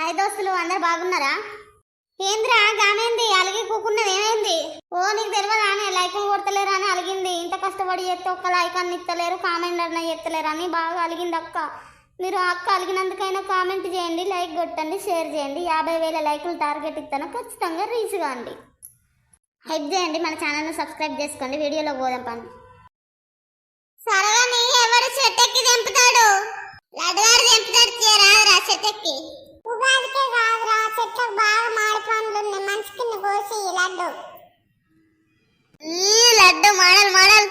Hi దోస్తులు, అందరు బాగున్నారా? ఏంద్రా గానేంది అలిగి కూకున్నది, ఏమైంది? ఓ నీకు తెలియదా అని లైకులు కొడతలేరు అని అలిగింది. ఇంత కష్టపడి చేస్తే ఒక్క లైక్ అన్ని ఇస్తలేరు, కామెంట్ అన్న చేస్తలేరు అని బాగా అలిగింది అక్క. మీరు అక్క అలిగినందుకైనా కామెంట్ చేయండి, లైక్ కొట్టండి, షేర్ చేయండి. 50,000 లైకులు టార్గెట్ ఇస్తాను, ఖచ్చితంగా రీచ్ కాండి. హెల్ప్ చేయండి, మన ఛానల్ను సబ్స్క్రైబ్ చేసుకోండి. వీడియోలో పోదాం పండి. సరగాని ఎవరు చెట్టెక్కి తెంపుతాడు? లడ్డుగారు తెంపుతాడు. రాదురా చెట్టెక్కి. ఉగాదికే కాదురా, చెట్లకు బాగా మాడి పండ్లు ఉన్నాయి, మంచి కింద కోసి లడ్డు. ఈ లడ్డు మోడల్ మోడల్.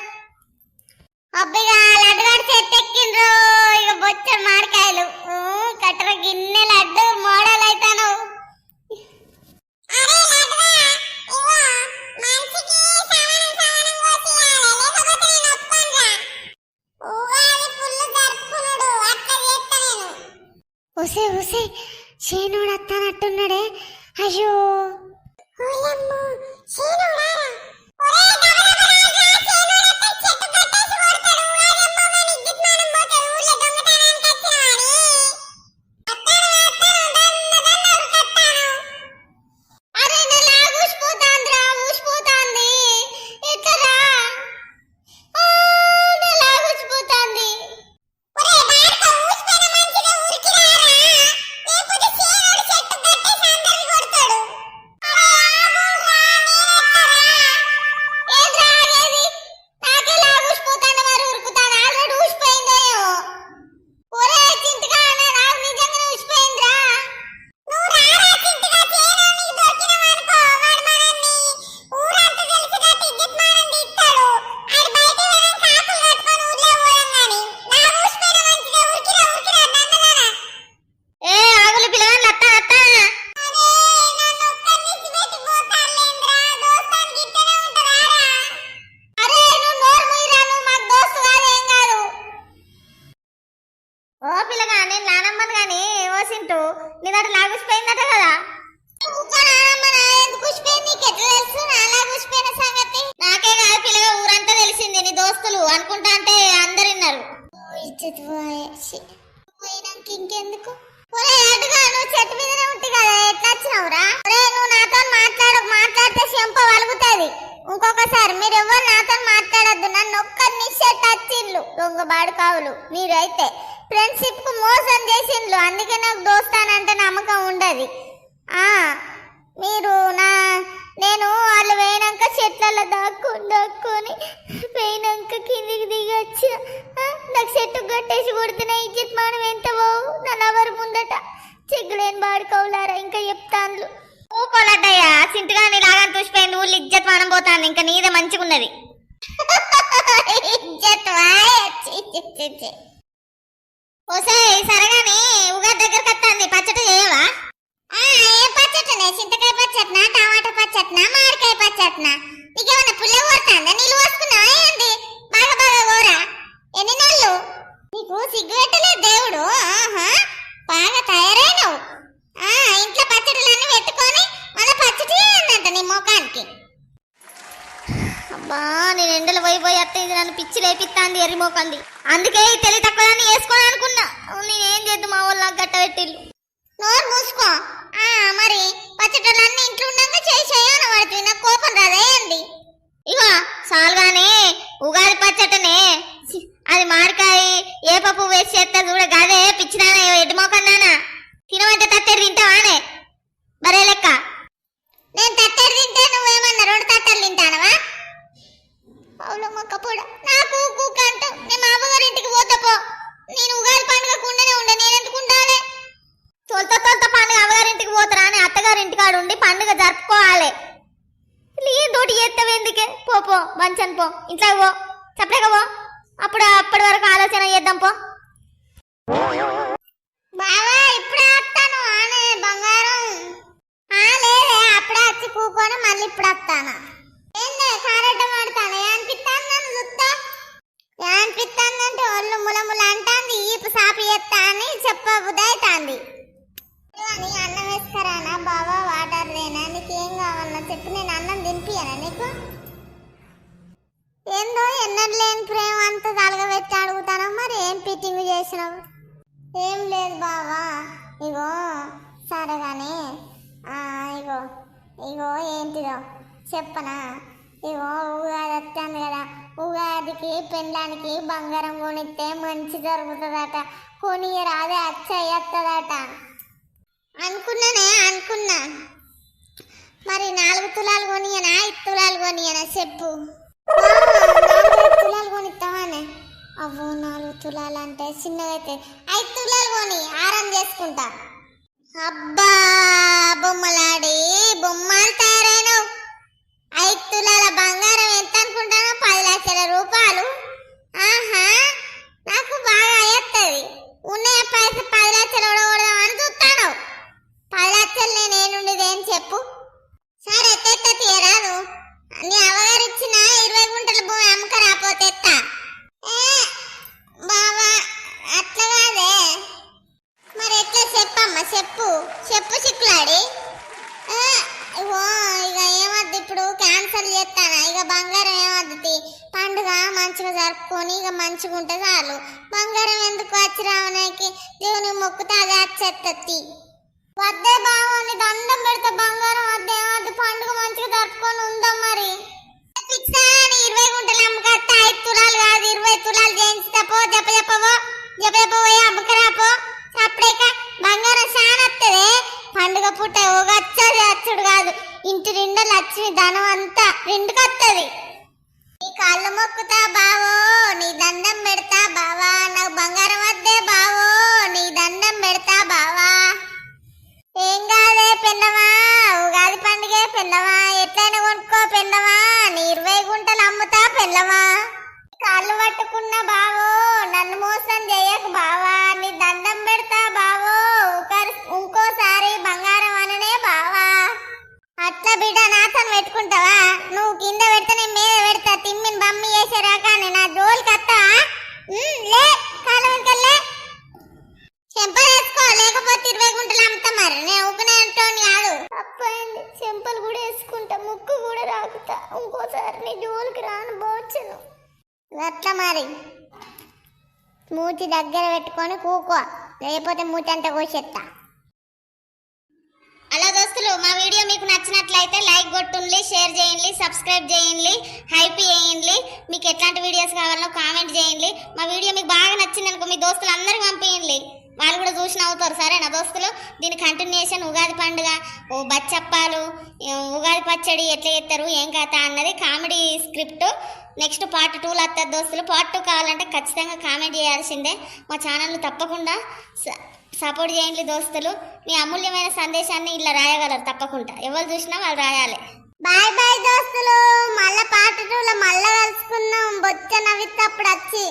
అబ్బిగా లడ్డుగారు చెట్టెక్కిండ్రు. ఇక బొచ్చడు మామిడికాయలు కట్టర గిన్నె లడ్డు మోడల్ అయితాను. ఒసే ఒసే శేనుడు అత్తనట్టున్నాడే. అయ్యో నిన్నటి లాగుసిపోయిందట కదా. నాకే కాదు పిల్లగా ఊరంతా తెలిసింది. నీ దోస్తులు అనుకుంటా అంటే అందరు విన్నారు. పోయినాక ఇంకెందుకు నువ్వు చెట్టు మీదనే ఉంటే కదా, ఎట్లా వచ్చినావురా? నువ్వు నాతో మాట్లాడితే చెంప వలుగుతుంది. ఇంకొకసారి మీరు ఎవరు నాతో మాట్లాడద్దు. నన్ను ఒక్కరిని షర్ట్ వచ్చిండ్లు దొంగ బాడుకావులు. మీరైతే ఫ్రెండ్షిప్ కు మోసం చేసిండ్లు, అందుకే నాకు దోస్తానంటే నమ్మకం ఉండదు. మీరు నేను వాళ్ళు పోయినాక చెట్లలో దాక్కుని పోయినాక కిందికి దిగొచ్చు. నాకు చెట్టు కట్టేసి కొడుతున్నా. ఇజ్జత్ మనం ఎంత పోవు నా లవర్ ముందట. చెగ్గులేని బాడుకోవులారా ఇంకా చెప్తాను. ఊకోలడ్డయ్యా చింతగాని లాగా చూసిపోయింది. ఊళ్ళు ఇజ్జత్ మనం పోతాను. ఇంకా నీదే మంచిగా ఉన్నది. ఓసే సరగానే ఉగాది దగ్గరకు వస్తుంది, పచ్చడి చేయవా? ఏ పచ్చటనే? చింతకాయ పచ్చట్నా, టమాటా పచ్చట్నా, మామిడికాయ పచ్చట్నా? నీకేమన్నా పుల్ల కోరుతాందా? నీళ్ళు పోసుకున్నావా ఏంది? బాగా బాగా కోరా. ఎన్ని నెలలు నీకు సిగ్గు పెట్టలేదు దేవుడు? బాగా తయారైనవు. ఇంట్లో పచ్చడిలన్నీ పెట్టుకొని మళ్ళీ పచ్చడి చేయందంట నీ ముఖానికి. అబ్బా నేను ఎండలు పోయి అత్త ఇది నన్ను పిచ్చి లేపిస్తాంది ఎర్రి మోకంది. అందుకే తెలివి తక్కువదాన్ని వేసుకోని అనుకున్నా. నేనేం చేద్దు మా వాళ్ళు నాకు గట్ట పెట్టిల్లు. నోరు మూసుకో. మరి పచ్చటలన్నీ ఇంట్లో ఉండగా చేయాలని పడుతుంది. నాకు కోపం రాదేయండి. ఇగో సాల్గానే ఉగాది పచ్చటనే అది మామిడికాయ ఏ పప్పు వేసి చేస్తా చూడ గదే పిచ్చినానా ఎడ్డి మోకన్నానా. తినమంటే తత్తెరు తింటావానే బరే లెక్క. నేను తత్తెరు తింటే నువ్వేమన్నా 2 తత్తెలు తింటానవా? అవును మొక్కపోడ నాకు కూకంటూ నేను మా అవ్వగారి ఇంటికి పోతపో. నేను ఉగాది పండుగ కుండనే ఉండే, నేను ఎందుకు ఉండాలి? తొలత పండుగ అవ్వగారింటికి పోతారా అని అత్తగారింటికి ఆడు ఉండి పండుగ జరుపుకోవాలి. ఏదోటి చేస్తావేందుకే? పో మంచని పో, ఇంట్లో పో, చెప్పలేక పో. అప్పటి వరకు ఆలోచన చేద్దాం పో. బావా ఇప్పుడే వస్తాను ఆనే బంగారం. లేదే అప్పుడే వచ్చి కూకొని మళ్ళీ ఇప్పుడు వస్తానా? ఏందే కారడ్డం ఆడతాను అనిపిస్తాను. నన్ను చూస్తా అనిపిస్తానంటే ఒళ్ళు ములముల అంటాంది. ఈపు సాపి ఎత్తా అని చెప్పబుద్దవుతాంది. అన్నం వేసుకరానా బావా? వాటర్ లేనా? నీకేం కావాలన్నా చెప్పు, నేను అన్నం తినిపియనా నీకు? ఏందో ఎన్నడు లేని ప్రేమ అంతా తలగబెట్టి అడుగుతాను. మరి ఏం ఫిట్టింగ్ చేసినావు? ఏం లేదు బావా, ఇగో సరే కానీ ఇగో ఇగో ఏంటిదో చెప్పనా. ఇగో ఉగాది వస్తుంది కదా, ఉగాదికి పెళ్ళానికి బంగారం కొనిస్తే మంచి జరుగుతుందట. కొని రాదే అచ్చయ్యత్తదట అనుకున్నా. మరి 4 తులాలు కొనియనా 5 తులాలు కొనియనా చెప్పు. 4 తులాలు కొనిస్తావానే? అవ్వో 4 తులాలు అంటే చిన్నదైతే 5 తులాలు కొని ఆరం చేసుకుంటా. అబ్బా బొమ్మలాడి బొమ్మలు తయారైనవు. 5 తులాల బంగారం ఎంత అనుకుంటానో 10 లక్షల రూపాయలు. ఆహా నాకు బాగా అయ్యత్తది. ఉన్నే పైసలు 10 లక్షలు ఓడగొడదామని చూస్తాను. 10 లక్షలు నేనేనుండేది ఏం చెప్పు. సరే తెత్త తీయరాదు. నీ అవగారు ఇచ్చిన 20 గుంటల భూమి అమ్మక రాపోతే ఎత్తా. బావా అట్లా కాదే. మరి ఎట్లా చెప్పమ్మా చెప్పు చిక్కులాడి. ఇక ఏమద్దు ఇప్పుడు క్యాన్సల్ చేస్తానా. ఇక బంగారం ఏమద్దు, పండుగ మంచిగా జరుపుకొని ఇక మంచిగా ఉంటే చాలు. బంగారం ఎందుకు వచ్చి రావడానికి దేవుని మొక్కుతా అది వచ్చేత్తది. వద్దే బావని దండం పెడితే బంగారం వద్దే అది పండుగ మంచిగా జరుపుకొని ఉందాం. మరి 20 గుంటలు అమ్మకత్తా 5 తులాలు కాదు 20 తులాలు చేయించుతా పో. చెప్పపోయే అమ్మకరాపో. అప్పుడేక బంగారం చాలా వస్తుంది. పండుగ పుట్ట ఒక అచ్చుడు కాదు, ఇంటి నిండా లక్ష్మి ధనం అంతా రెండుకి వస్తుంది. నీ కాళ్ళు మొక్కుతా బావో, నీ దండం పెడతా బావా. నాకు బంగారం వద్దే బావో, నీ దండం పెడతా బావా. ఏం కాదే పెన్నవా, ఉగాది పండుగే పెన్నవా, ఎట్లయినా కొనుక్కో పెన్నవా. నీ 20 గుంటలు అమ్ముతా పెన్నవా. కాళ్ళు పట్టుకున్నా బావో, నన్ను మోసం చేయకు బావా. నీ దండం పెడతా బావో, ఇంకోసారి బంగారం అననే బావా. అట్లా బిడ్డ నాతను పెట్టుకుంటావా? నువ్వు కింద పెడితే నేను మీద పెడతా. తిమ్మిని బమ్మి చేసారా కానీ నా జోలికి వస్తావా? లే కాళ్ళ వెనకల్లే చెంపలు వేసుకో, లేకపోతే 20 గుంటలు అమ్ముతా. మరి నేను ఊకునేటోని కాదు. అప్పయింది, చెంపలు కూడా వేసుకుంటా, ముక్కు కూడా రాకుతా. ఇంకోసారి నీ జోలికి రాను బోచను. అట్లా మరి మూతి దగ్గర పెట్టుకొని కూకో, లేకపోతే మూతి అంతా కోసేస్తా. అలా దోస్తులు, మా వీడియో మీకు నచ్చినట్లయితే లైక్ కొట్టుండి, షేర్ చేయండి, సబ్స్క్రైబ్ చేయండి, హైప్ చేయండి. మీకు ఎట్లాంటి వీడియోస్ కావాలో కామెంట్ చేయండి. మా వీడియో మీకు బాగా నచ్చింది అనుకో మీ దోస్తులు అందరికి పంపించండి, వాళ్ళు కూడా చూసి నవ్వుతారు. సరేనా దోస్తులు? దీని కంటిన్యూషన్ ఉగాది పండుగ, బచ్చప్పాలు, ఉగాది పచ్చడి ఎట్లా చేస్తారు ఏం కథ అన్నది కామెడీ స్క్రిప్ట్. నెక్స్ట్ పార్ట్ 2లో వస్తుంది దోస్తులు. పార్ట్ 2 కావాలంటే ఖచ్చితంగా కామెంట్ చేయాల్సిందే. మా ఛానల్ని తప్పకుండా సపోర్ట్ చేయండి దోస్తులు. మీ అమూల్యమైన సందేశాన్ని ఇలా రాయగలరు తప్పకుండా. ఎవరు చూసినా వాళ్ళు రాయాలి. బాయ్ బాయ్ దోస్తులు. మళ్ళా పార్ట్ 2లో మళ్ళా కలుసుకుందాం. బొచ్చ నవ్వితే అప్పుడు వచ్చి